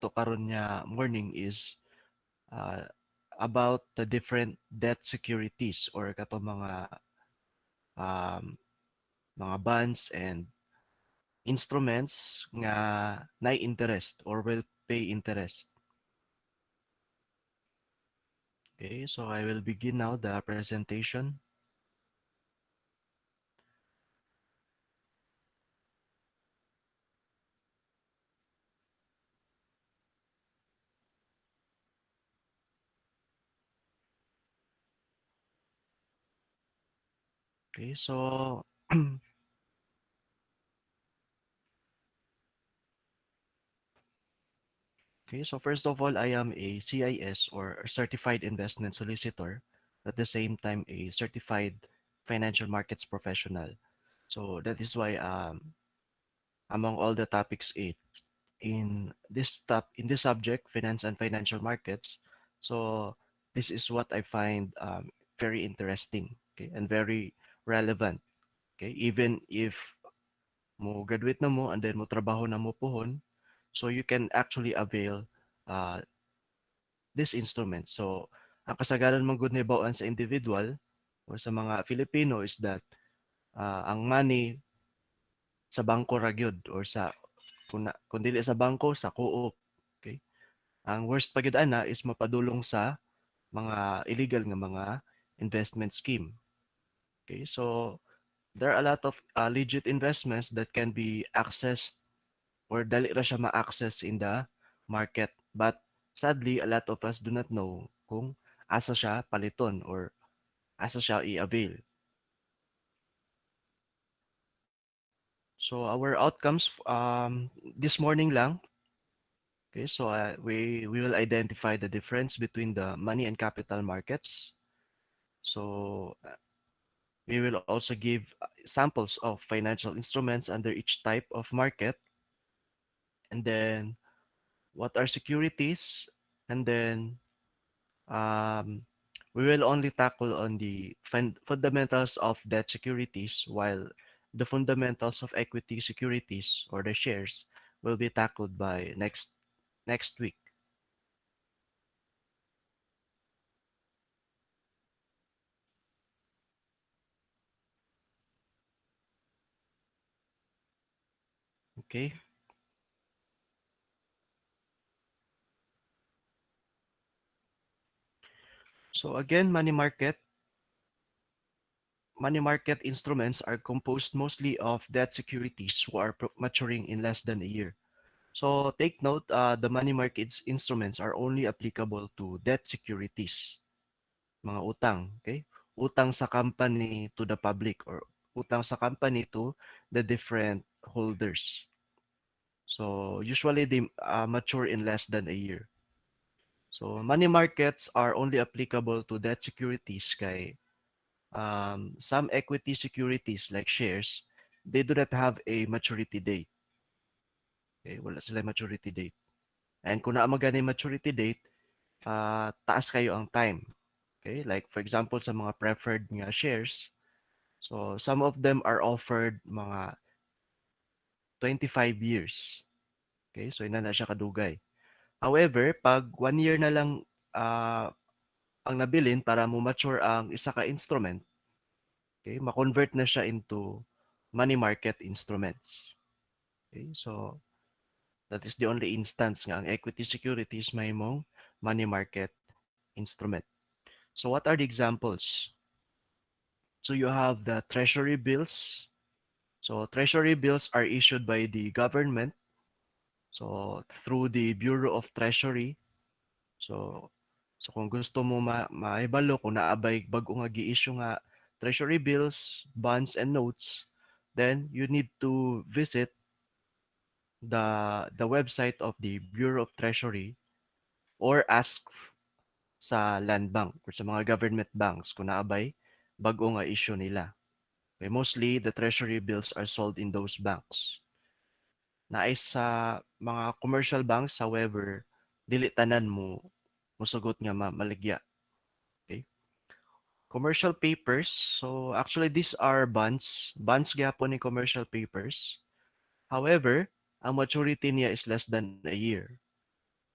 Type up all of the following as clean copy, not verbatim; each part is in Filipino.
to karon nga morning is uh, about the different debt securities or kato um, mga bonds and instruments nga na interest or will pay interest. Okay, so I will begin now the presentation. Okay, so okay, so first of all, I am a CIS or Certified Investment Solicitor, at the same time a Certified Financial Markets Professional. So that is why among all the topics in this subject, finance and financial markets, so this is what I find very interesting, okay, and very relevant. Okay, even if mo graduate na mo and then mo trabaho na mo pohon, so you can actually avail uh, this instrument. So ang kasagaran mong good bawaan sa individual or sa mga Filipino is that ang money sa bangko ra gyud or sa kung dili sa bangko sa co-op. Okay? Ang worst pa gyud ana is mapadulong sa mga illegal nga mga investment scheme. Okay? So there are a lot of legit investments that can be accessed or dali ra siya ma-access in the market. But sadly, a lot of us do not know kung asa siya paliton or asa siya i-avail. So our outcomes this morning lang. Okay, so we will identify the difference between the money and capital markets. So we will also give samples of financial instruments under each type of market, and then what are securities, and then um, we will only tackle on the fundamentals of debt securities, while the fundamentals of equity securities or the shares will be tackled by next week. Okay. So again, money market instruments are composed mostly of debt securities who are maturing in less than a year. So take note, the money market instruments are only applicable to debt securities, mga utang, okay? Utang sa company to the public or utang sa company to the different holders. So usually they mature in less than a year. So money markets are only applicable to debt securities kay some equity securities like shares, they do not have a maturity date. Okay, wala sila maturity date. And kung naa magani maturity date, taas kayo ang time. Okay, like for example sa mga preferred nga shares, so some of them are offered mga 25 years. Okay, so ina na siya kadugay. However, pag 1 year na lang ang nabilin para mo mature ang isa ka instrument, okay, ma-convert na siya into money market instruments. Okay, so that is the only instance nga ang equity securities may mong money market instrument. So what are the examples? So you have the treasury bills. So treasury bills are issued by the government. So through the Bureau of Treasury. So so kung gusto mo maibalo kung naabay bago nga gi-issue nga treasury bills, bonds and notes, then you need to visit the website of the Bureau of Treasury or ask sa land bank or sa mga government banks kung naabay bago nga issue nila. Okay, mostly the treasury bills are sold in those banks. Naay sa mga commercial banks, however, dili tanan mo musugot nga maligya. Okay? Commercial papers. So actually these are bonds. Bonds gyapon ni commercial papers. However, ang maturity niya is less than a year.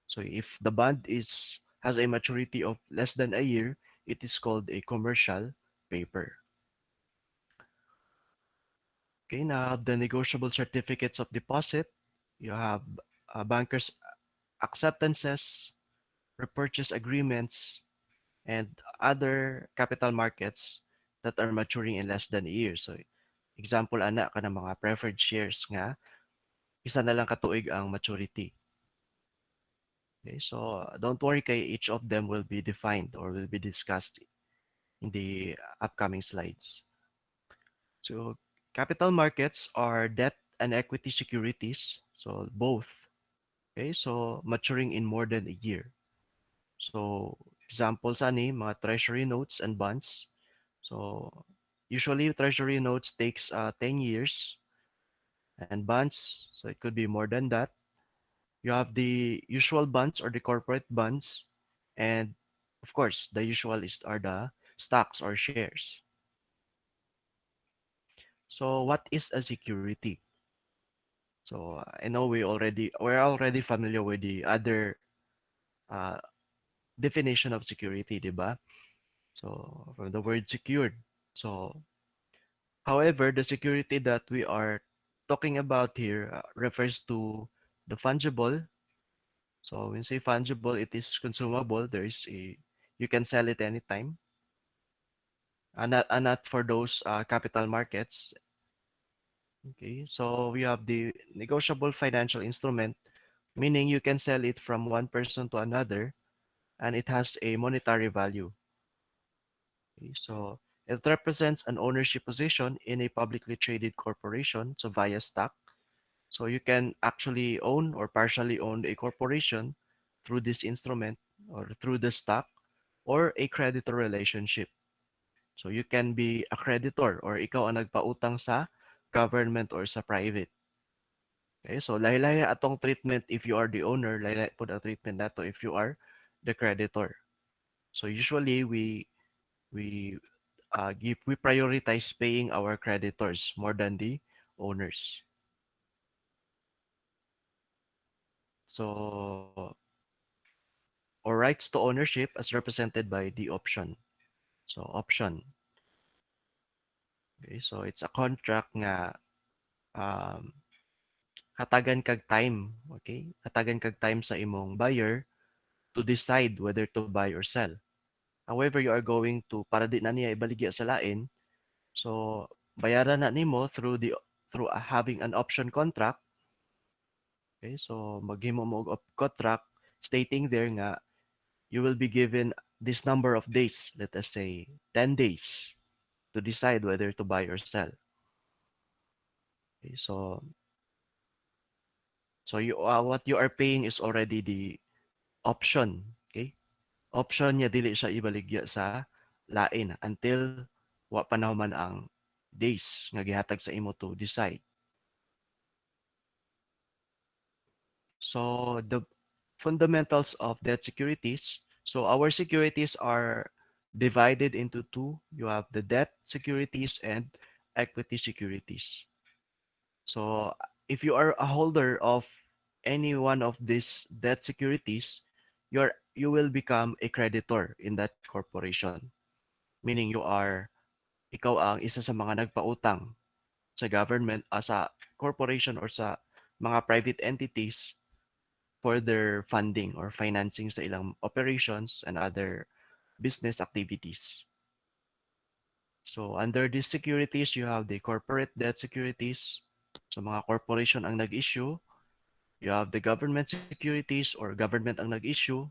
So if the bond has a maturity of less than a year, it is called a commercial paper. Okay, now the negotiable certificates of deposit, you have bankers acceptances, repurchase agreements, and other capital markets that are maturing in less than a year. So example ana ka ng mga preferred shares nga isa na lang katuig ang maturity. Okay, so don't worry kay each of them will be defined or will be discussed in the upcoming slides. So capital markets are debt and equity securities, so both. Okay, so maturing in more than a year. So examples ani mga treasury notes and bonds. So usually treasury notes takes 10 years and bonds, so it could be more than that. You have the usual bonds or the corporate bonds, and of course the usual are the stocks or shares. So what is a security? So I know we're already familiar with the other uh, definition of security, di ba? So from the word secured. So however, the security that we are talking about here refers to the fungible. So when say fungible, it is consumable. You can sell it anytime. And not for those capital markets. Okay, so we have the negotiable financial instrument, meaning you can sell it from one person to another, and it has a monetary value. Okay, so it represents an ownership position in a publicly traded corporation, so via stock. So you can actually own or partially own a corporation through this instrument or through the stock or a creditor relationship. So you can be a creditor or ikaw ang nagpautang sa government or sa private. Okay, so lahi-lahi atong treatment if you are the owner, lahi-lahi po ang treatment nato if you are the creditor. So usually we prioritize paying our creditors more than the owners. So or rights to ownership as represented by the option. So option. Okay, so it's a contract nga um, hatagan kag time, okay? Hatagan kag time sa imong buyer to decide whether to buy or sell. However, you are going to para di na niya ibaligya sa lain, so bayaran na nimo through having an option contract. Okay, so maghimo mo og contract stating there nga you will be given this number of days, let us say 10 days to decide whether to buy or sell. Okay, so what you are paying is already the option, okay? Option niya dili siya ibaligya sa lain until wa panahuman ang days nga gihatag sa imo to decide. So the fundamentals of debt securities. So our securities are divided into two. You have the debt securities and equity securities. So if you are a holder of any one of these debt securities, you will become a creditor in that corporation. Meaning ikaw ang isa sa mga nagpautang sa government, sa corporation or sa mga private entities for their funding or financing sa ilang operations and other business activities. So under these securities, you have the corporate debt securities. So mga corporation ang nag-issue. You have the government securities or government ang nag-issue,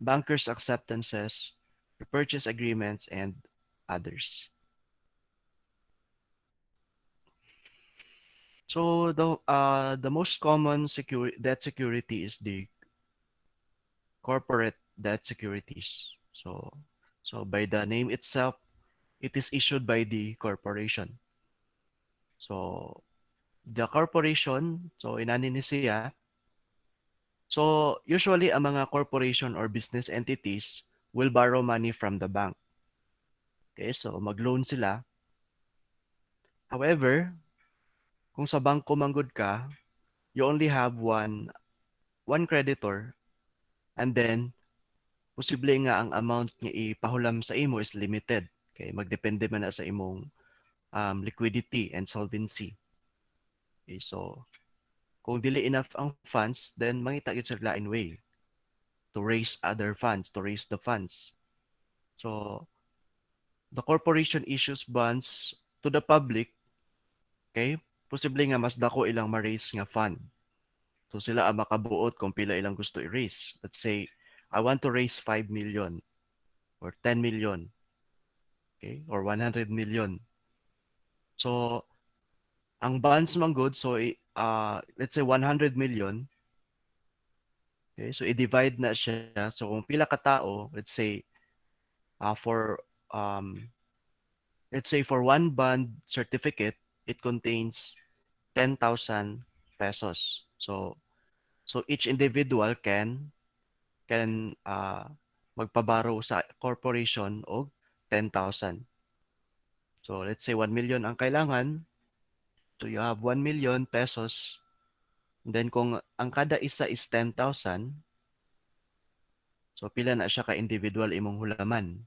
bankers acceptances, repurchase agreements, and others. So the most common debt security is the corporate debt securities. So by the name itself, it is issued by the corporation. So the corporation, so inani ni siya. So usually ang mga corporation or business entities will borrow money from the bank. Okay, so mag-loan sila. However, kung sa bangko manggod ka, you only have one one creditor, and then posible nga ang amount nga ipahulam sa imo is limited. Okay, magdepende man na sa imong liquidity and solvency. Okay, so kung dili enough ang funds, then mangita gyud sa lain way to raise other funds, to raise the funds. So the corporation issues bonds to the public, okay? Posible nga mas dako ilang ma-raise nga fund. So sila ang makabuot kung pila ilang gusto i-raise. Let's say, I want to raise 5 million or 10 million, okay? Or 100 million. So, ang bonds man good, so let's say 100 million, okay? So i-divide na siya. So kung pila ka tao, for um let's say for one bond certificate, it contains 10,000 pesos. So each individual can magpabaro sa corporation og 10,000. So let's say 1 million ang kailangan. So you have 1 million pesos. And then kung ang kada isa is 10,000, so pila na siya ka individual imong hulaman.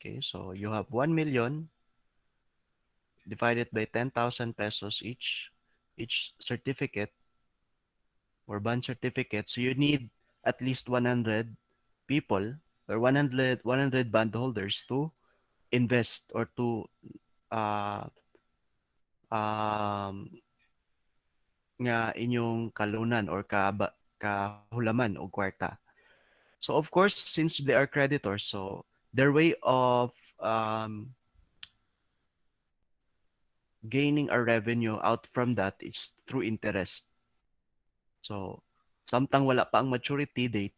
Okay, so you have 1 million divided by 10,000 pesos each certificate or bond certificate. So you need at least 100 people or 100 bondholders to invest or to uh, um, nga inyong kalunan or kahulaman o kwarta. So of course, since they are creditors, so their way of um, gaining a revenue out from that is through interest. So samtang wala pa ang maturity date,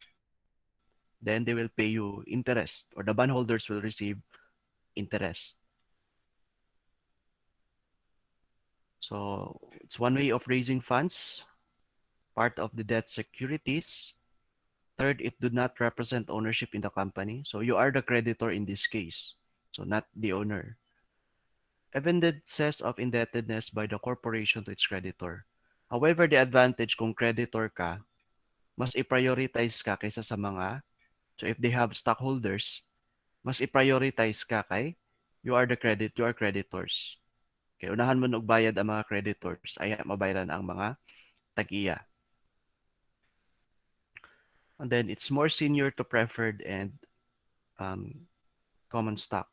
then they will pay you interest or the bondholders will receive interest. So it's one way of raising funds, part of the debt securities. Third, it do not represent ownership in the company. So you are the creditor in this case, so not the owner. Evidences of indebtedness by the corporation to its creditor. However, the advantage kung creditor ka, mas i-prioritize ka kaysa sa mga, so if they have stockholders, mas i-prioritize ka kay you are creditors. Okay, unahan mo og bayad ang mga creditors, ay mabayaran ang mga tag-iya. And then it's more senior to preferred and common stock.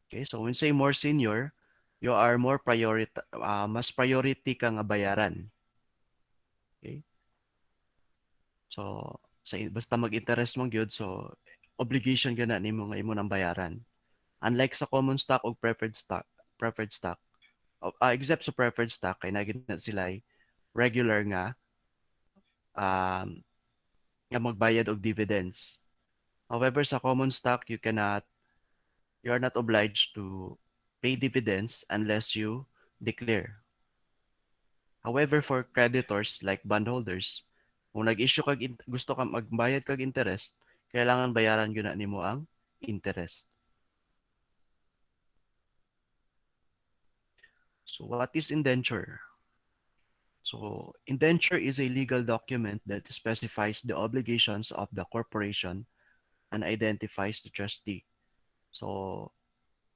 Okay, so when say more senior, you are mas priority ka nga bayaran. Okay? So basta mag-interest mong gyud, so obligation gyud na nimo nga imo nang bayaran. Unlike sa common stock o preferred stock, except sa preferred stock kay naging na sila regular um, nga magbayad og dividends. However, sa common stock, you are not obliged to pay dividends unless you declare. However, for creditors like bondholders, kung nag-issue gusto ka magbayad kag interest, kailangan bayaran gyud na nimo ang interest. So what is indenture? So indenture is a legal document that specifies the obligations of the corporation and identifies the trustee. So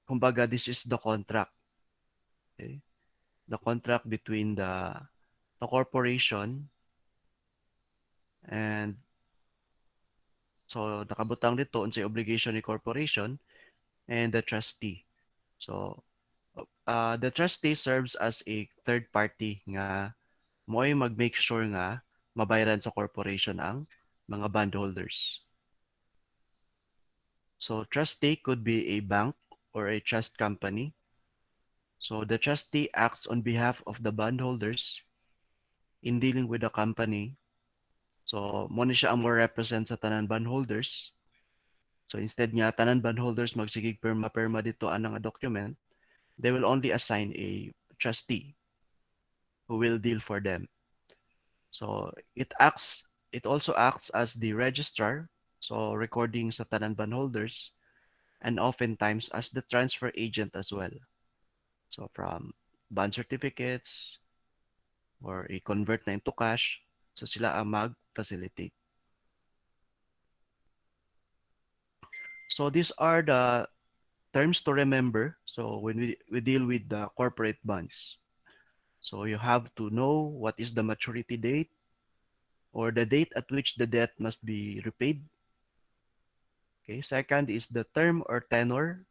kumbaga, this is the contract. Okay? The contract between the corporation and so nakabutang dito unsay obligation ni corporation and the trustee. So the trustee serves as a third party nga mo'y mag-make sure nga mabayaran sa corporation ang mga bondholders. So trustee could be a bank or a trust company. So the trustee acts on behalf of the bondholders in dealing with the company. So mo ni siya ang more represent sa tanan bondholders. So instead nga tanan bondholders magsigig perma dito anang a document, they will only assign a trustee who will deal for them. So it also acts as the registrar, so recording sa tanan bondholders, and oftentimes as the transfer agent as well. So from bond certificates or i-convert na into cash, so sila ang mag-facilitate. So these are the terms to remember. So when we deal with the corporate bonds, so you have to know what is the maturity date or the date at which the debt must be repaid. Okay. Second is the term or tenor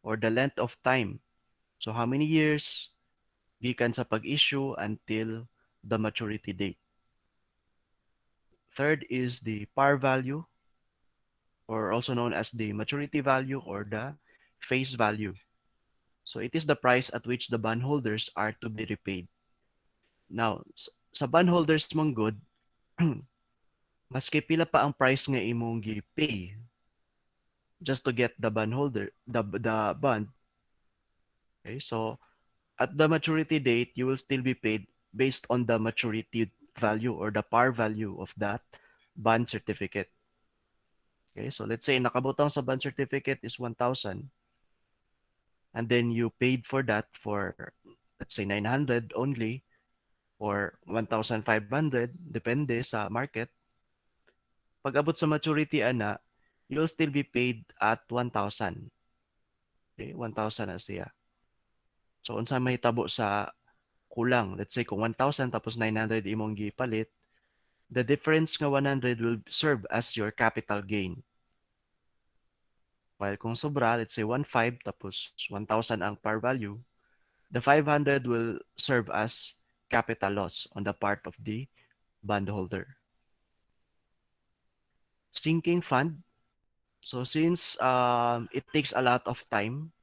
or the length of time. So how many years gikan sa pag-issue until the maturity date. Third is the par value or also known as the maturity value or the face value. So it is the price at which the bondholders are to be repaid. Now, sa bondholders mong good, maski pila pa ang price nga imong gi-pay just to get the bondholder, the bond. Okay, so at the maturity date, you will still be paid based on the maturity value or the par value of that bond certificate. Okay, so let's say nakabutang sa bond certificate is 1,000 and then you paid for that for let's say 900 only or 1,500 depende sa market. Pag abot sa maturity ana, you'll still be paid at 1,000. Okay, 1,000 na siya. So unsa may tabo sa kulang, let's say kung 1,000 tapos 900 imong gipalit, the difference nga 100 will serve as your capital gain. While kung sobra, let's say 1,500 tapos 1,000 ang par value, the 500 will serve as capital loss on the part of the bondholder. Sinking fund. So since it takes a lot of time,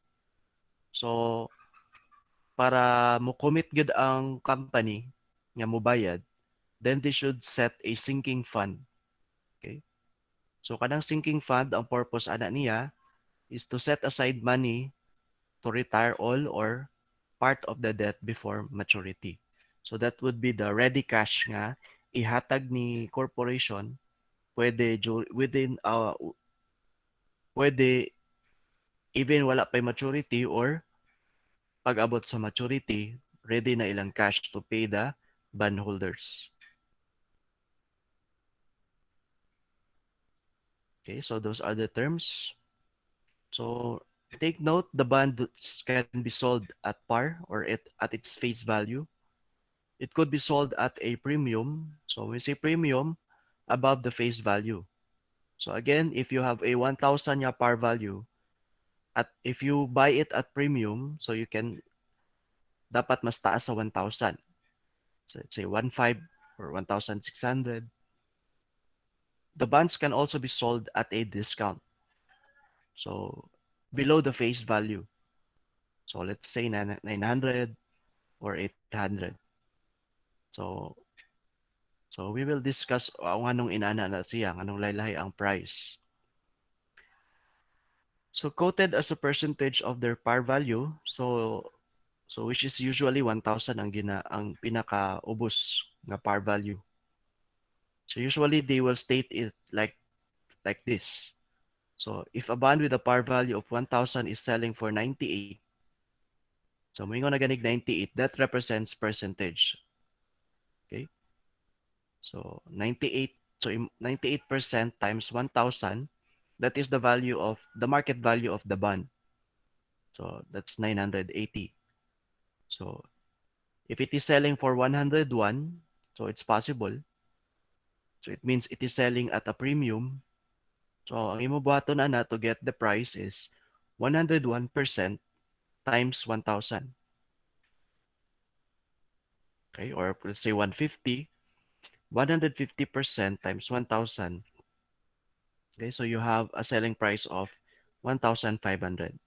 so para mo commit gud ang company nga mo bayad, then they should set a sinking fund. Okay? So kanang sinking fund, ang purpose ana niya is to set aside money to retire all or part of the debt before maturity. So that would be the ready cash nga ihatag ni corporation pwede within pwede even wala pa maturity or pag abot sa maturity, ready na ilang cash to pay the bondholders. Okay, so those are the terms. So take note, the bonds can be sold at par or at its face value. It could be sold at a premium. So when we say premium, above the face value. So again, if you have a 1,000 ya par value, if you buy it at premium, so you can dapat mas taas sa 1,000. So let's say 1,500 or 1,600. The bonds can also be sold at a discount. So below the face value. So let's say 900 or 800. So so we will discuss ang anong inana na siya, anong laylay ang price. So quoted as a percentage of their par value, so which is usually 1,000 ang pinaka-ubos na par value. So usually they will state it like this. So if a bond with a par value of 1,000 is selling for 98, so moingon na ganig 98, that represents percentage. Okay? So 98, so 98% times 1,000, that is the value of the market value of the bond. So that's 980. So if it is selling for 101, so it's possible. So it means it is selling at a premium. So ang imubuhaton na to get the price is 101% times 1,000. Okay, or let's say 150, 150% times 1,000. Okay, so you have a selling price of 1,500.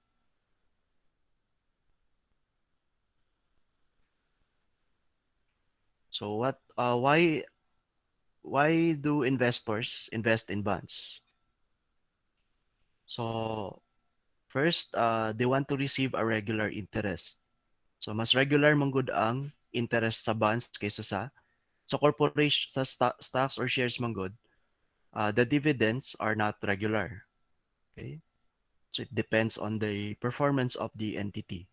So why do investors invest in bonds? So first, they want to receive a regular interest. So mas regular man gud ang interest sa bonds kaysa sa corporation sa stocks or shares man gud. The dividends are not regular. Okay? So it depends on the performance of the entity.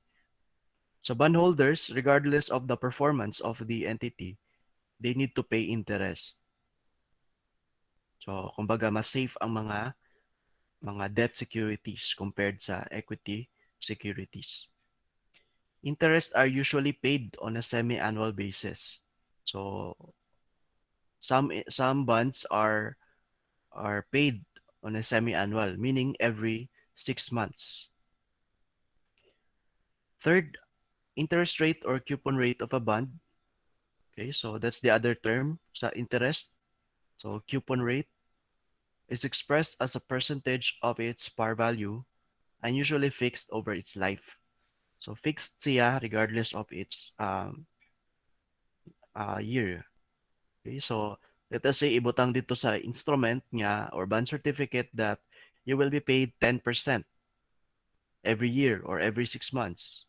So bondholders, regardless of the performance of the entity, they need to pay interest. So kumbaga mas safe ang mga debt securities compared sa equity securities. Interests are usually paid on a semi-annual basis. So some bonds are paid on a semi-annual, meaning every 6 months. Third, interest rate or coupon rate of a bond. Okay, so that's the other term sa interest. So coupon rate is expressed as a percentage of its par value and usually fixed over its life. So fixed siya regardless of its year. Okay, so let us say ibutang dito sa instrument niya or bond certificate that you will be paid 10% every year or every 6 months.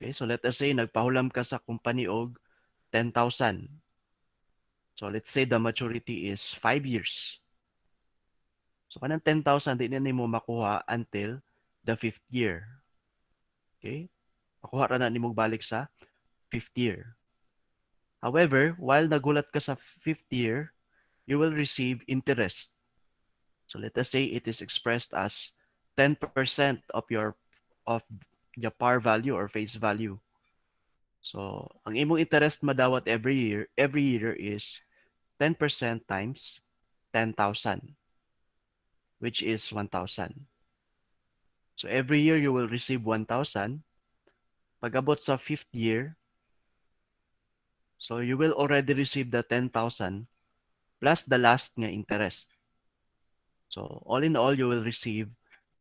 Okay, so let us say nagpahulam ka sa company og 10,000. So let's say the maturity is 5 years. So kanang 10,000 di na nimo makuha until the 5th year. Okay? Makuha ra na nimo balik sa 5th year. However, while nagulat ka sa 5th year, you will receive interest. So let us say it is expressed as 10% of the par value or face value. So, ang imong interest madawat every year is 10% times 10,000, which is 1,000. So every year you will receive 1,000. Pag abot sa 5th year, so you will already receive the 10,000 plus the last nga interest. So all in all, you will receive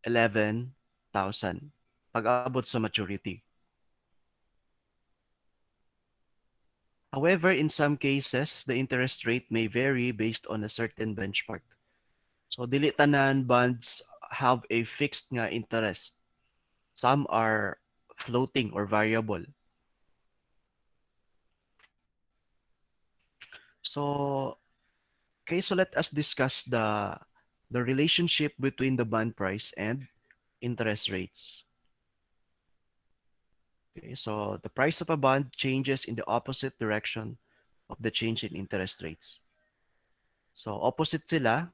11,000 pag abot sa maturity. However, in some cases, the interest rate may vary based on a certain benchmark. So dili tanan bonds have a fixed nga interest. Some are floating or variable. So, okay, so let us discuss the relationship between the bond price and interest rates. Okay, so the price of a bond changes in the opposite direction of the change in interest rates. So opposite sila.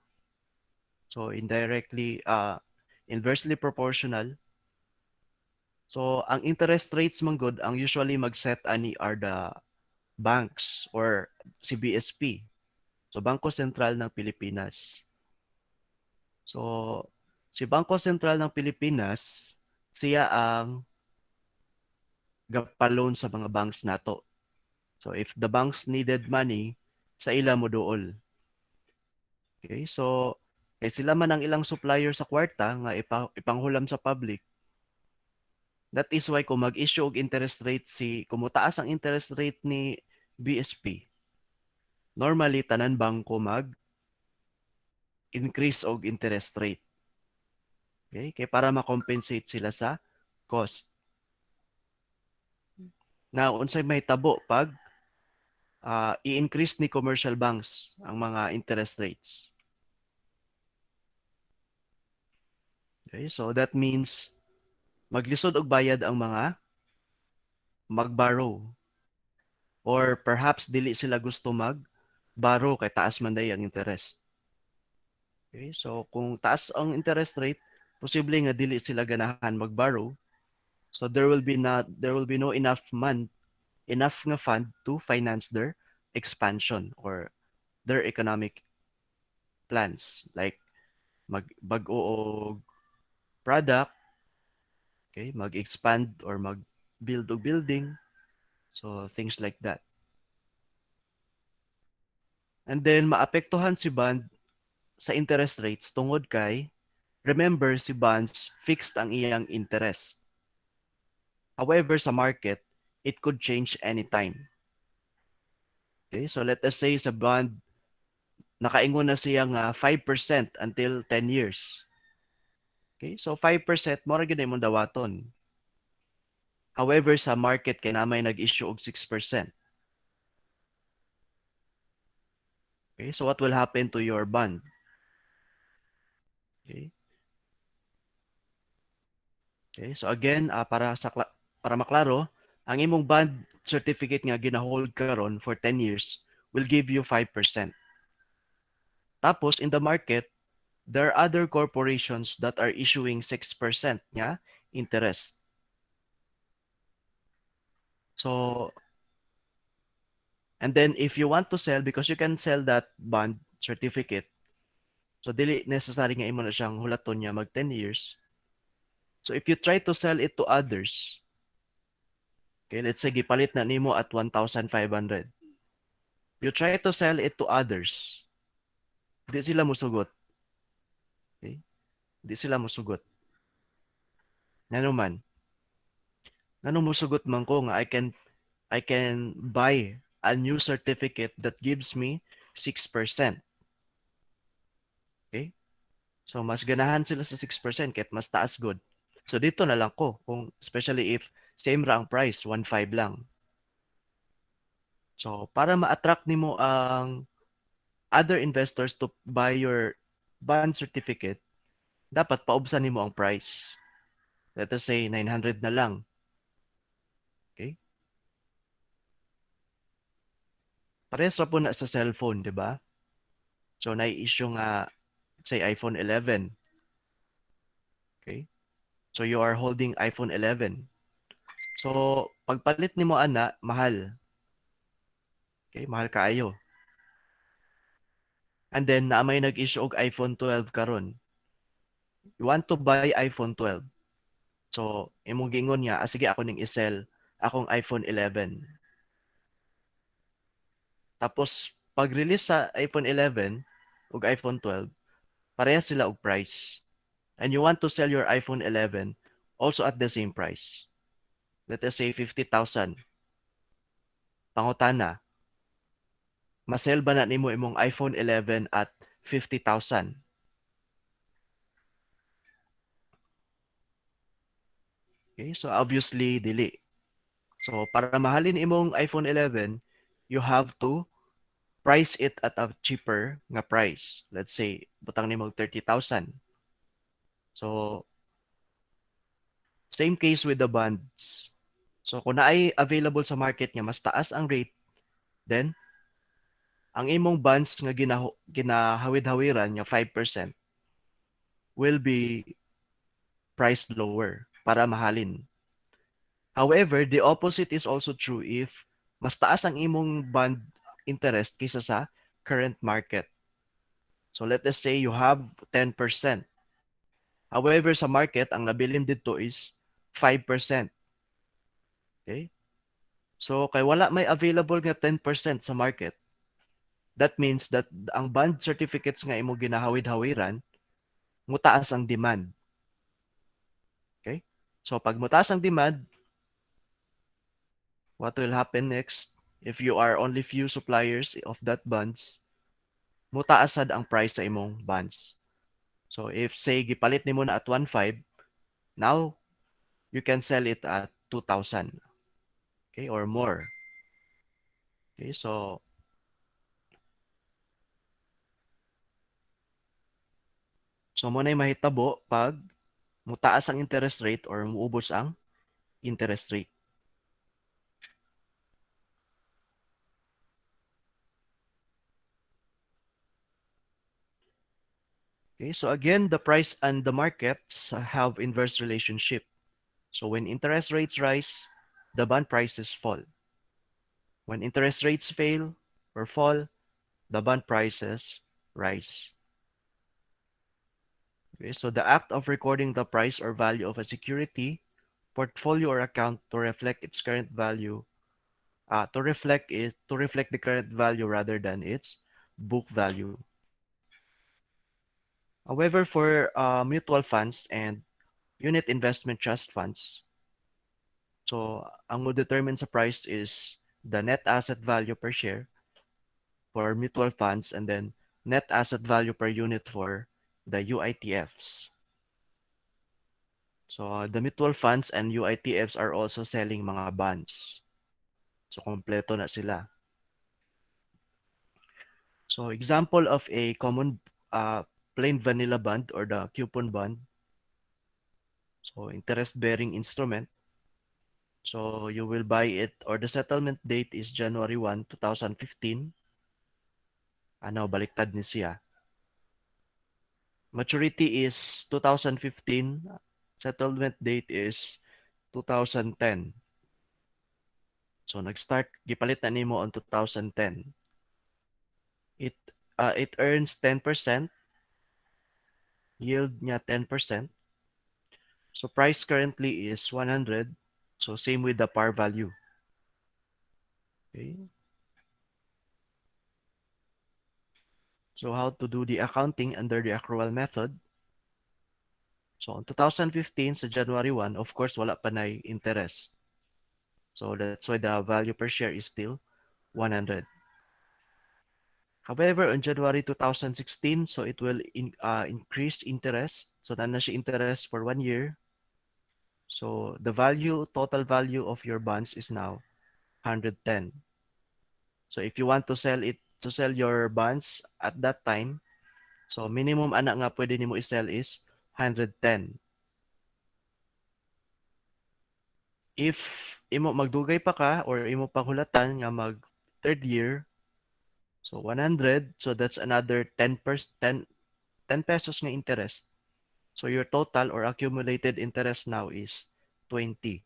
So inversely proportional. So ang interest rates man good, ang usually mag-set ani are the banks or si BSP. So Bangko Sentral ng Pilipinas. So si Bangko Sentral ng Pilipinas, siya ang gapaloan sa mga banks nato. So if the banks needed money, sa ila mo dool. Okay, so kay sila man ang ilang supplier sa kwarta nga ipanghulam sa public. That is why kung mag-issue og interest rate kumutaas ang interest rate ni BSP, normally tanan bangko mag-increase og interest rate. Okay, kay para ma-compensate sila sa cost. Now, unsay may tabo pag i-increase ni commercial banks ang mga interest rates. Okay, so that means maglisod og bayad ang mga mag-borrow. Or perhaps dili sila gusto mag-borrow kay taas man day ang interest. Okay, so kung taas ang interest rate, posible nga dili sila ganahan mag-borrow. So there will be no enough nga fund to finance their expansion or their economic plans like mag-bag-o og product, okay, mag-expand or mag-build og building. So things like that. And then maapektuhan si bond sa interest rates tungod kay remember si bonds fixed ang iyang interest. However, sa market, it could change anytime. Okay, so let us say sa bond nakaingon na siya nga 5% until 10 years. Okay, so 5% mo ra gyud imong dawaton. However, sa market kay namay nag-issue og 6%. Okay, so what will happen to your bond? Okay. Okay, so again, para maklaro, ang imong bond certificate nga ginahold karon for 10 years will give you 5%. Tapos in the market, there are other corporations that are issuing 6% nga interest. So, and then if you want to sell, because you can sell that bond certificate, so dili necessary nga imo na siyang hulaton niya mag 10 years. So if you try to sell it to others, okay, let's say gipalit na nimo at 1,500. You try to sell it to others, di sila musugot. Okay? Di sila musugot. Ngano man, ngano musugot man ko nga I can buy a new certificate that gives me 6%. Okay? So mas ganahan sila sa 6% kahit mas taas good. So dito na lang ko kung especially if same ra ang price, 1.5 lang. So para ma-attract nimo ang other investors to buy your bond certificate, dapat paubsan nimo ang price. Let us say 900 na lang. Okay? Parehas ra po na sa cellphone, di ba? So na-issue nga say iPhone 11. Okay? So you are holding iPhone 11. So pagpalit nimo ana, mahal. Okay, mahal kaayo. And then naamay nag-issue og iPhone 12 karon. You want to buy iPhone 12. So imong gingon niya, sige ako ning i-sell akong iPhone 11. Tapos pag-release sa iPhone 11 ug iPhone 12, parehas sila og price. And you want to sell your iPhone 11 also at the same price. Let us say 50,000. Pangutana, masell ba na nimo imong iPhone 11 at 50,000? Okay, so obviously dili. So para mahalin imong iPhone 11, you have to price it at a cheaper nga price. Let's say butang nimo 30,000. So same case with the bonds. So kung naay available sa market nga mas taas ang rate, then ang imong bonds nga ginahawid-hawiran nga 5% will be priced lower para mahalin. However, the opposite is also true if mas taas ang imong bond interest kaysa sa current market. So let us say you have 10%. However, sa market, ang nabilin dito is 5%. Okay? So, kay wala may available nga 10% sa market, that means that ang bond certificates nga imo ginahawid-hawiran, mutaas ang demand. Okay? So, pag mutaas ang demand, what will happen next? If you are only few suppliers of that bonds, mutaas sad ang price sa imong bonds. So, if say gipalit nimo na at 1.5, now you can sell it at 2,000. Okay? Or more. Okay? So mo na mahitabo pag mutaas ang interest rate or muubos ang interest rate. Okay, so again, the price and the markets have inverse relationship. So when interest rates rise, the bond prices fall. When interest rates fail or fall, the bond prices rise. Okay, so the act of recording the price or value of a security, portfolio or account to reflect its current value, to reflect the current value rather than its book value. However, for mutual funds and unit investment trust funds, so ang mo determine sa price is the net asset value per share for mutual funds and then net asset value per unit for the UITFs. So the mutual funds and UITFs are also selling mga bonds. So kompleto na sila. So example of a common plain vanilla bond or the coupon bond. So interest-bearing instrument. So you will buy it, or the settlement date is January 1, 2015. Ano, baliktad ni siya. Maturity is 2015. Settlement date is 2010. So nag-start, gipalit na nimo on 2010. It it earns 10%, yield niya 10%. So price currently is 100. So same with the par value. Okay. So how to do the accounting under the accrual method? So in 2015 sa January 1, of course wala pa na interest. So that's why the value per share is still 100. However, on January 2016, so it will increase interest. So na siya interest for 1 year. So the total value of your bonds is now 110. So if you want to sell your bonds at that time, so minimum ana nga pwede nimo i-sell is 110. If imo magdugay pa ka or imo paghulatan nga mag third year, so 100, so that's another 10 pesos nga interest. So your total or accumulated interest now is 20.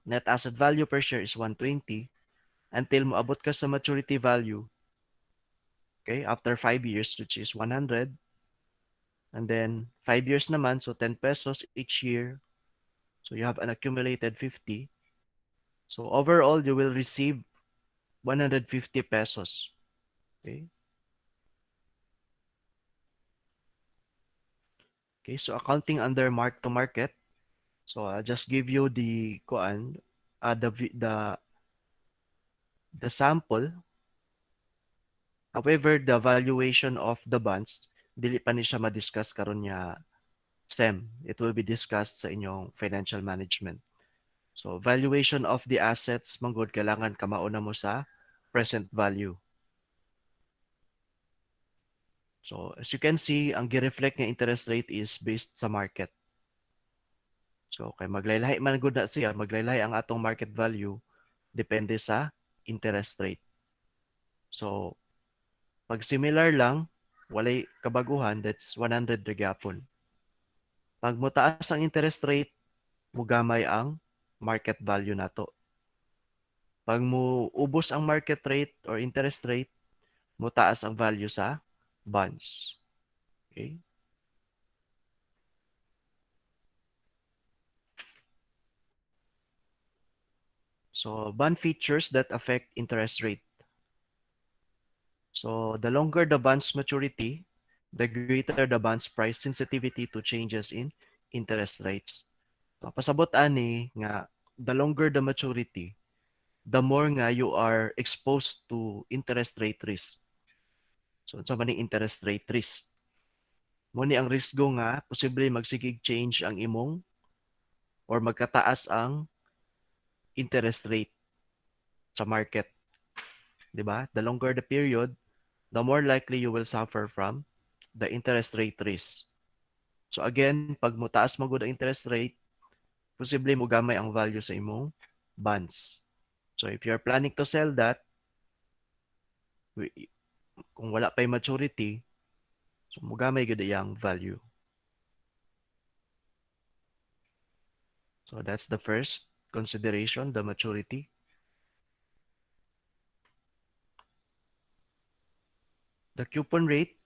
Net asset value per share is 120 until moabot ka sa maturity value. Okay, after 5 years, which is 100. And then 5 years naman, so 10 pesos each year. So you have an accumulated 50. So overall, you will receive 150 pesos. Okay. Okay, so accounting under mark to market. So I'll just give you the kuan, the sample. However, the valuation of the bonds dili pa ni siya ma-discuss karon niya SEM. It will be discussed sa inyong financial management. So valuation of the assets manggod kailangan ka mauna mo sa present value. So as you can see, ang gi-reflect nga interest rate is based sa market. So kay maglaylahi man gud na siya, maglaylahi ang atong market value depende sa interest rate. So pag similar lang, walay kabaguhan, that's 100 ra gyapon. Pag motaas ang interest rate, mugamay ang market value nato. Pag mo ubos ang market rate or interest rate, motaas ang value sa bonds. Okay? So bond features that affect interest rate. So the longer the bond's maturity, the greater the bond's price sensitivity to changes in interest rates. So, pasabot ani nga the longer the maturity, the more nga you are exposed to interest rate risk. So unsa man interest rate risk? Mo ni ang risgo nga posible magsigig change ang imong or magkataas ang interest rate sa market. 'Di ba? The longer the period, the more likely you will suffer from the interest rate risk. So again, pag mutaas magud ang interest rate, posible mo gamay ang value sa imong bonds. So if you're planning to sell that, kung wala pa'y maturity, so mo gamay gud iyang value. So that's the first consideration, the maturity. The coupon rate.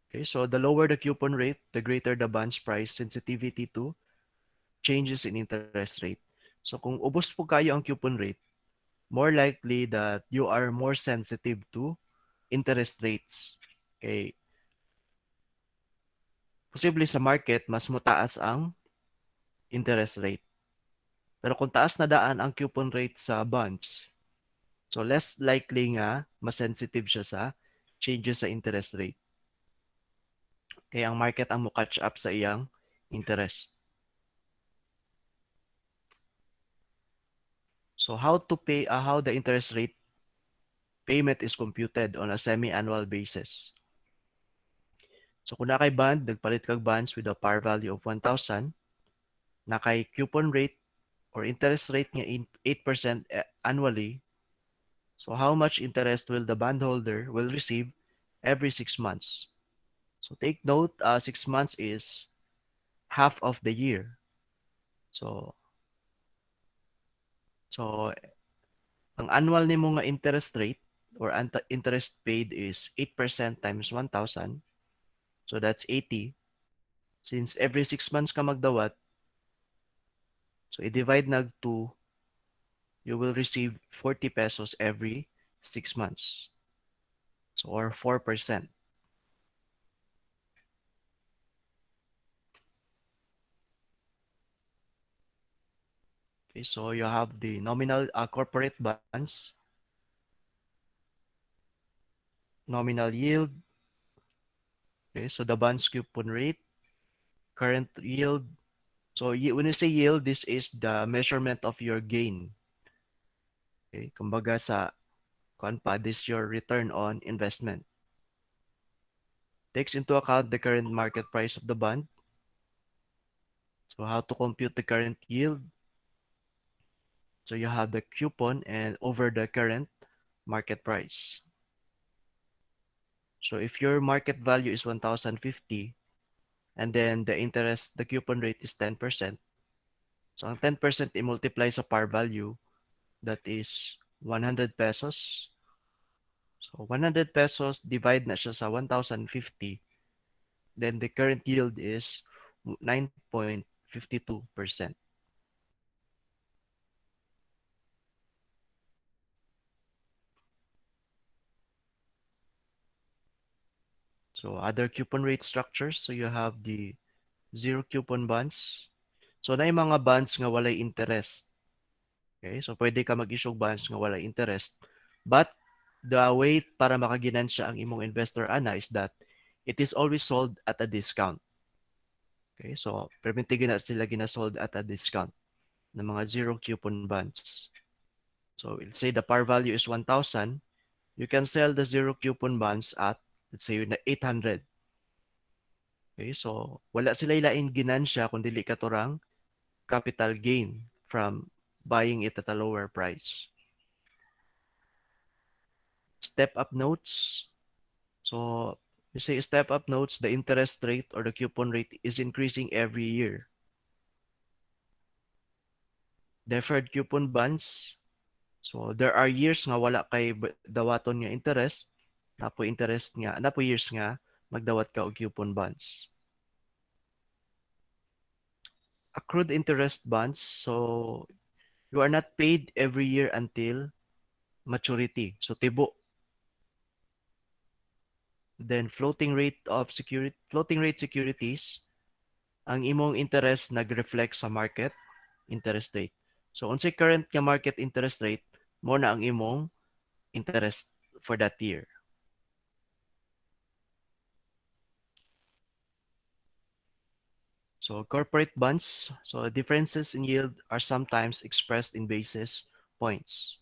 Okay, so the lower the coupon rate, the greater the bond's price sensitivity to changes in interest rate. So kung ubos po kayo ang coupon rate, more likely that you are more sensitive to interest rates. Okay. Posible sa market, mas mataas ang interest rate. Pero kung taas na daan ang coupon rate sa bonds, so less likely nga mas sensitive siya sa changes sa interest rate. Kaya ang market ang mo catch up sa iyang interest. So how the interest rate payment is computed on a semi-annual basis. So kung nakay bond, nagpalit kag bonds with a par value of 1,000, nakay coupon rate or interest rate nga 8% annually, so how much interest will the bondholder will receive every 6 months? So take note, 6 months is half of the year. So so ang annual nimo nga interest rate or interest paid is 8% times 1,000. So that's 80. Since every 6 months ka magdawat, so i-divide nag 2, you will receive 40 pesos every 6 months. So or 4%. Okay, so you have the nominal corporate bonds, nominal yield. Okay, so the bonds coupon rate, current yield. So when you say yield, this is the measurement of your gain. Okay, kumbaga sa kuan pa, this is your return on investment. Takes into account the current market price of the bond. So how to compute the current yield? So you have the coupon and over the current market price. So if your market value is 1,050 and then the coupon rate is 10%. So ang 10% i-multiply sa par value, that is 100 pesos. So 100 pesos divide na siya sa 1,050. Then the current yield is 9.52%. So other coupon rate structures, so you have the zero coupon bonds. So na yung mga bonds nga walay interest. Okay, so pwede ka mag-issue bonds nga walay interest. But the way para makaginansya ang imong investor ana is that it is always sold at a discount. Okay, so permintige na sila ginasold at a discount ng mga zero coupon bonds. So let's say the par value is 1,000, you can sell the zero coupon bonds at, let's say, 800. Okay, so wala sila ilain ginansya kung dili katurang capital gain from buying it at a lower price. Step-up notes. So you say step-up notes, the interest rate or the coupon rate is increasing every year. Deferred coupon bonds. So there are years nga wala kay dawaton nga interest, napo years nga magdawat ka og coupon bonds. Accrued interest bonds, so you are not paid every year until maturity. So tibo. Then floating rate securities, ang imong interest nag-reflect sa market interest rate. So unsay current nga market interest rate, mo na ang imong interest for that year. So corporate bonds, so differences in yield are sometimes expressed in basis points.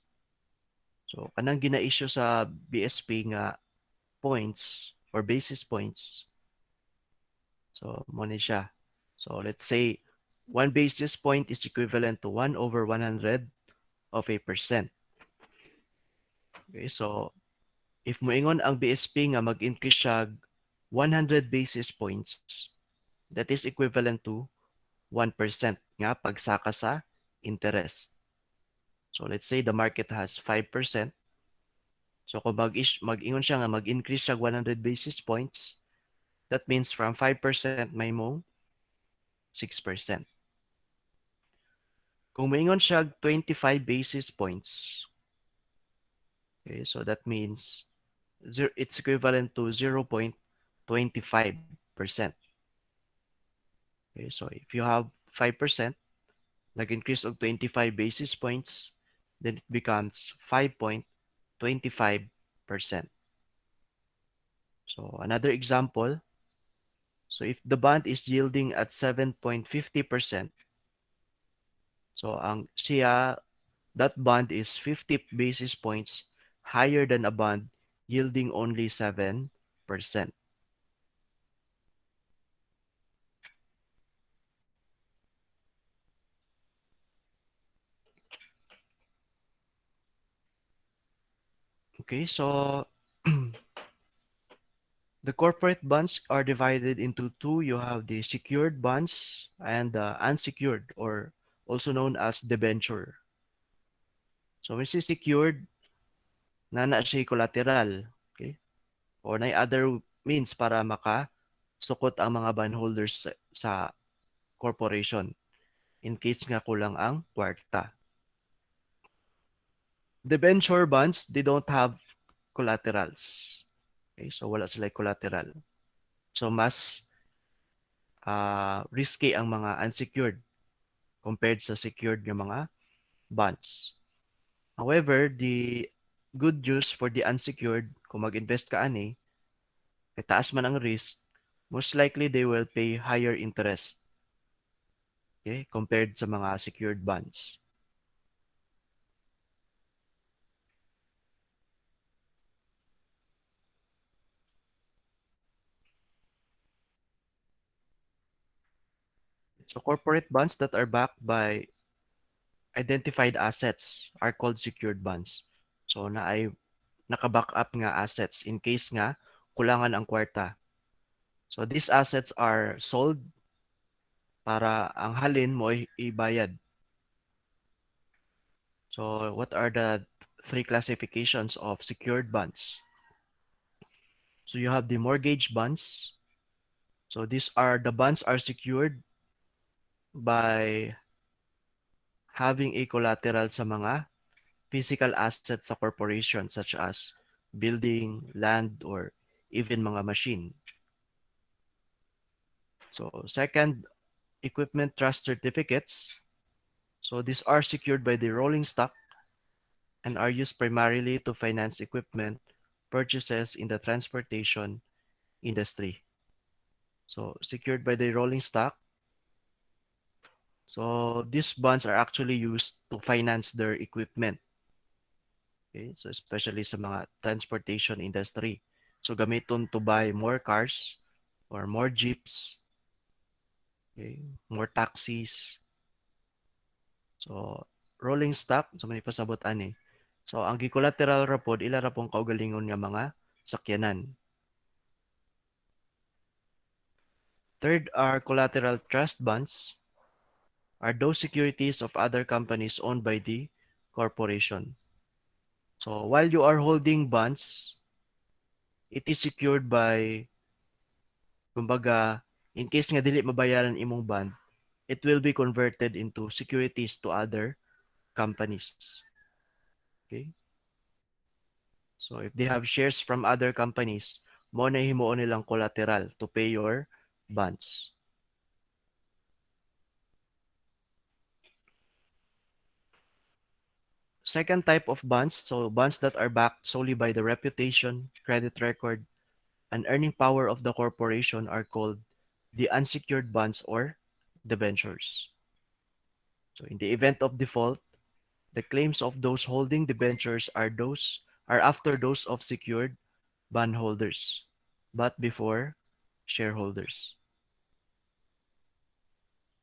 So kanang gina-issue sa BSP nga points or basis points. So mo ni siya. So let's say 1 basis point is equivalent to 1/100 of a percent. Okay, so if moingon ang BSP nga mag-increase siya 100 basis points, that is equivalent to 1% nga pagsaka sa interest. So let's say the market has 5%. So kung mag-ingon siya nga mag-increase siya 100 basis points, that means from 5% may mo 6%. Kung maingon siya 25 basis points, okay, so that means it's equivalent to 0.25%. Okay, so if you have 5%, nag-increase of 25 basis points, then it becomes 5.25%. So another example, so if the bond is yielding at 7.50%, so ang that bond is 50 basis points higher than a bond yielding only 7%. Okay, so the corporate bonds are divided into two. You have the secured bonds and the unsecured, or also known as debenture. So when say secured, nana siya collateral. Okay? Or na other means para sukot ang mga bondholders sa corporation in case nga kulang ang kwarta. Debenture bonds, they don't have collaterals. Okay? So wala sila collateral. So mas risky ang mga unsecured compared sa secured ng mga bonds. However, the good news for the unsecured, kung mag-invest ka ani, kay taas man ang risk, most likely they will pay higher interest, okay, compared sa mga secured bonds. So corporate bonds that are backed by identified assets are called secured bonds. So na ay naka-back up nga assets in case nga kulangan ang kwarta. So these assets are sold para ang halin mo ay ibayad. So what are the three classifications of secured bonds? So you have the mortgage bonds. So the bonds are secured by having a collateral sa mga physical assets sa corporation such as building, land, or even mga machine. So second, equipment trust certificates. So these are secured by the rolling stock and are used primarily to finance equipment purchases in the transportation industry. So secured by the rolling stock. So these bonds are actually used to finance their equipment. Okay, so especially sa mga transportation industry. So gamiton to buy more cars or more jeeps, okay, more taxis. So rolling stock, so may pasabot ani. So ang collateral ra pod ila ra pong kaugalingon nga mga sakyanan. Third are collateral trust bonds, are those securities of other companies owned by the corporation. So while you are holding bonds, it is secured by, kumbaga, in case nga dili mabayaran imong bond, it will be converted into securities to other companies. Okay? So if they have shares from other companies, mo na himuon nilang collateral to pay your bonds. Second type of bonds, so bonds that are backed solely by the reputation, credit record, and earning power of the corporation are called the unsecured bonds or debentures. So in the event of default, the claims of those holding debentures are after those of secured bondholders, but before shareholders.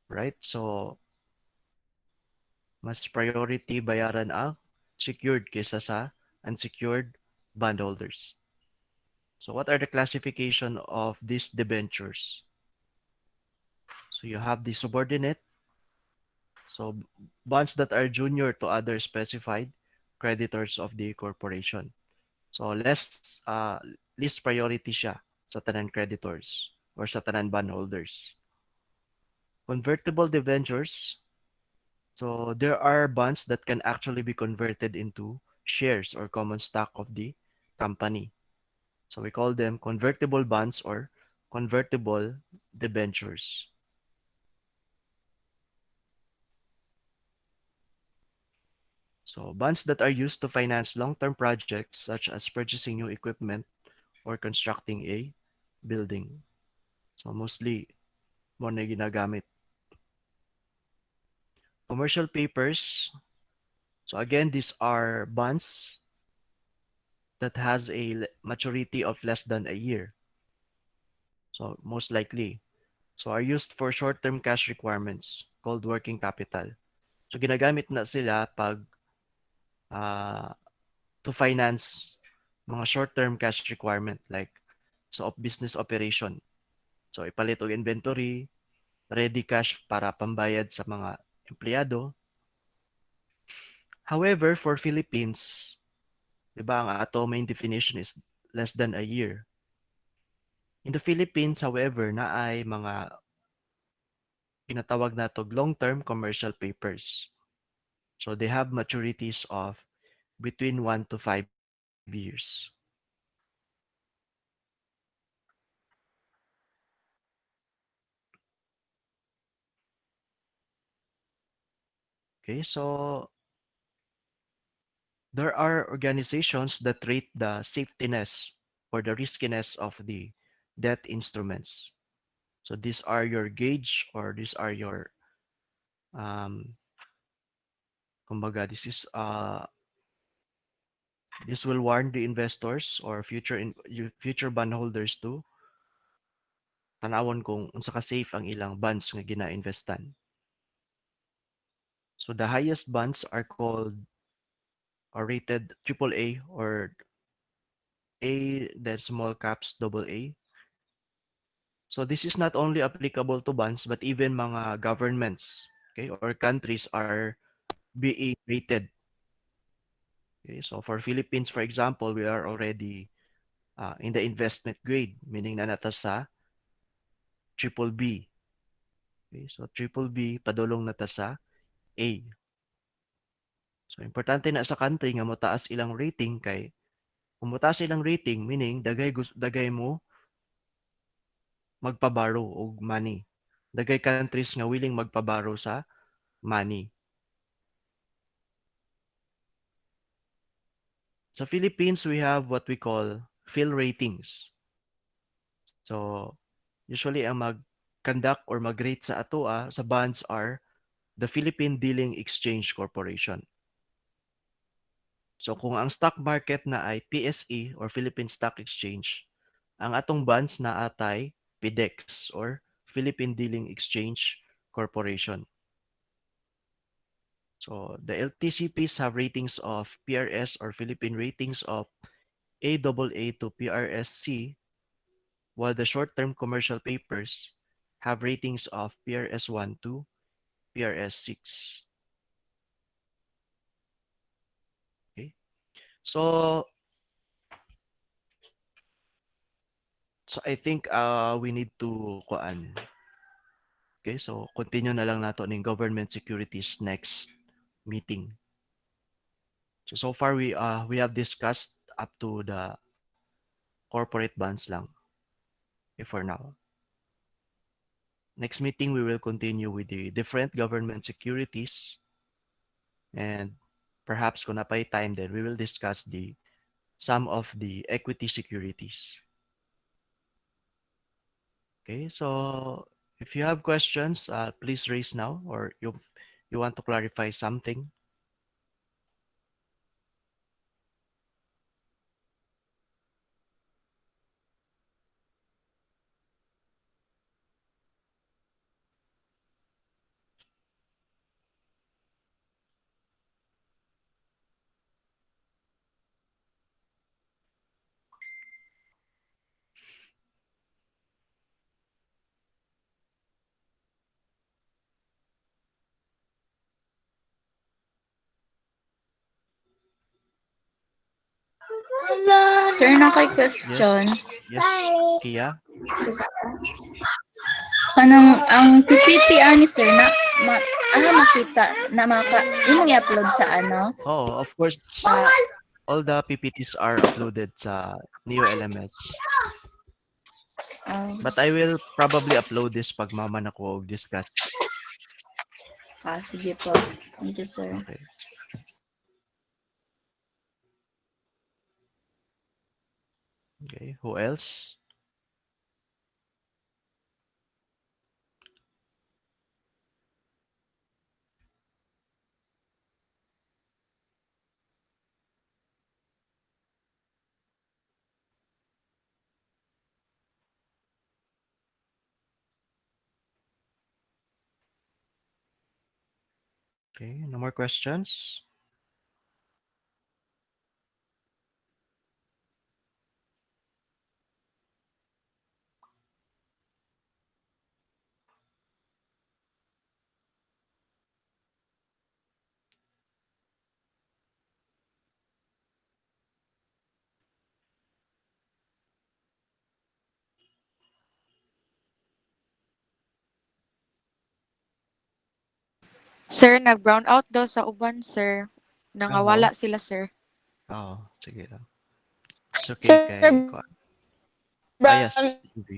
Right? So mas priority bayaran ang secured kaysa sa unsecured bondholders. So what are the classification of these debentures? So you have the subordinate. So bonds that are junior to other specified creditors of the corporation. So least priority siya sa tanan creditors or sa tanan bondholders. Convertible debentures. So there are bonds that can actually be converted into shares or common stock of the company. So we call them convertible bonds or convertible debentures. So bonds that are used to finance long-term projects such as purchasing new equipment or constructing a building. So mostly mo na ginagamit. Commercial papers. So again, these are bonds that has a maturity of less than a year. So most likely. So are used for short-term cash requirements called working capital. So ginagamit na sila pag to finance mga short-term cash requirement like so of business operation. So ipalit og inventory, ready cash para pambayad sa mga empleyado. However, for Philippines, 'di ba ang ato main definition is less than a year. In the Philippines, however, na ay mga pinatawag natog long-term commercial papers. So they have maturities of between 1 to 5 years. Okay, so there are organizations that rate the safetiness or the riskiness of the debt instruments. So these are your gauge or these are your um kumbaga this will warn the investors or future bondholders to tanawon kung unsa ka safe ang ilang bonds nga gina-investan. So the highest bonds are called or rated AAA or A, then small caps AA. So this is not only applicable to bonds but even mga governments, okay, or countries are being rated. Okay, so for Philippines, for example, we are already in the investment grade, meaning na nata sa triple B. Okay, so triple B, padulong nata sa A. So importante na sa country nga motaas ilang rating kay kung motaas ilang rating, meaning dagay mo magpa-borrow og money. Dagay countries nga willing magpa-borrow sa money. Sa Philippines, we have what we call Phil ratings. So, usually ang mag-conduct or mag-rate sa atoa sa bonds are the Philippine Dealing Exchange Corporation. So, kung ang stock market na ay PSE or Philippine Stock Exchange, ang atong bonds na atay PDEX or Philippine Dealing Exchange Corporation. So, the LTCPs have ratings of PRS or Philippine ratings of AAA to PRSC, while the short-term commercial papers have ratings of PRS1 to PRS6. Okay. So, so I think we need to kuan. Okay, so continue na lang nato ning government securities next meeting. So far we have discussed up to the corporate bonds lang. Okay, for now. Next meeting we will continue with the different government securities and perhaps kung napay time then we will discuss the some of the equity securities. Okay, so if you have questions, please raise now or you want to clarify something. Sir, na kay Yes, question. yes, Kia. Kanang ang PPT ani sir na ano makita na maka imong i-upload sa ano? Oh, of course, Sa all the PPTs are uploaded sa Neo LMS. oh, But I will probably upload this pag mama na ko discuss. sige po. Thank you, sir. Okay. Okay. Who else? Okay. No more questions? Sir, nag-brown out daw sa uban, sir. Oo. Nangawala sila, sir. Oo, sige lang. It's okay Sir, kay kuan. brown Yes, UV.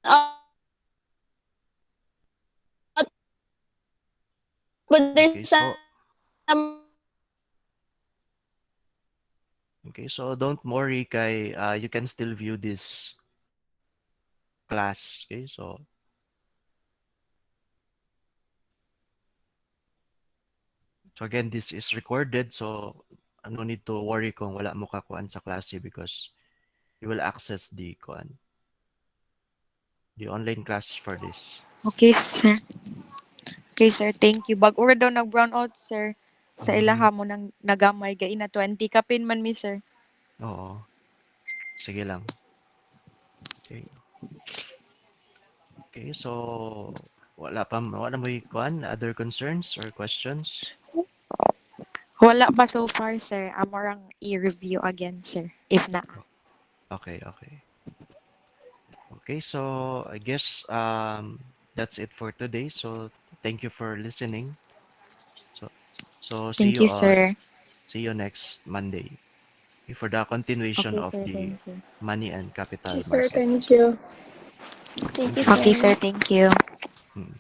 out but Okay, there's so some okay, so don't worry kay you can still view this class. Okay, so again, this is recorded, so no need to worry kung wala mo kakuan sa klase because you will access the online class for this. Okay, sir. Okay, sir. Thank you. Bag ura daw nag-brown out, sir. Sa Mm, ilaha mo nang nagamay gay na 20 kapin man mi, sir. oo, sige lang. Okay. Okay, so wala mo kuan other concerns or questions? Wala pa so far, sir. Amorang i-review again, sir. If na. Oh, okay, okay. Okay, so I guess that's it for today. So thank you for listening. So so Thank you, sir. see you next Monday for the continuation Okay, of sir. the Thank you. money and capital sir, thank markets. you. Thank Thank you, you. Okay, sir. sir. Thank you. Mm.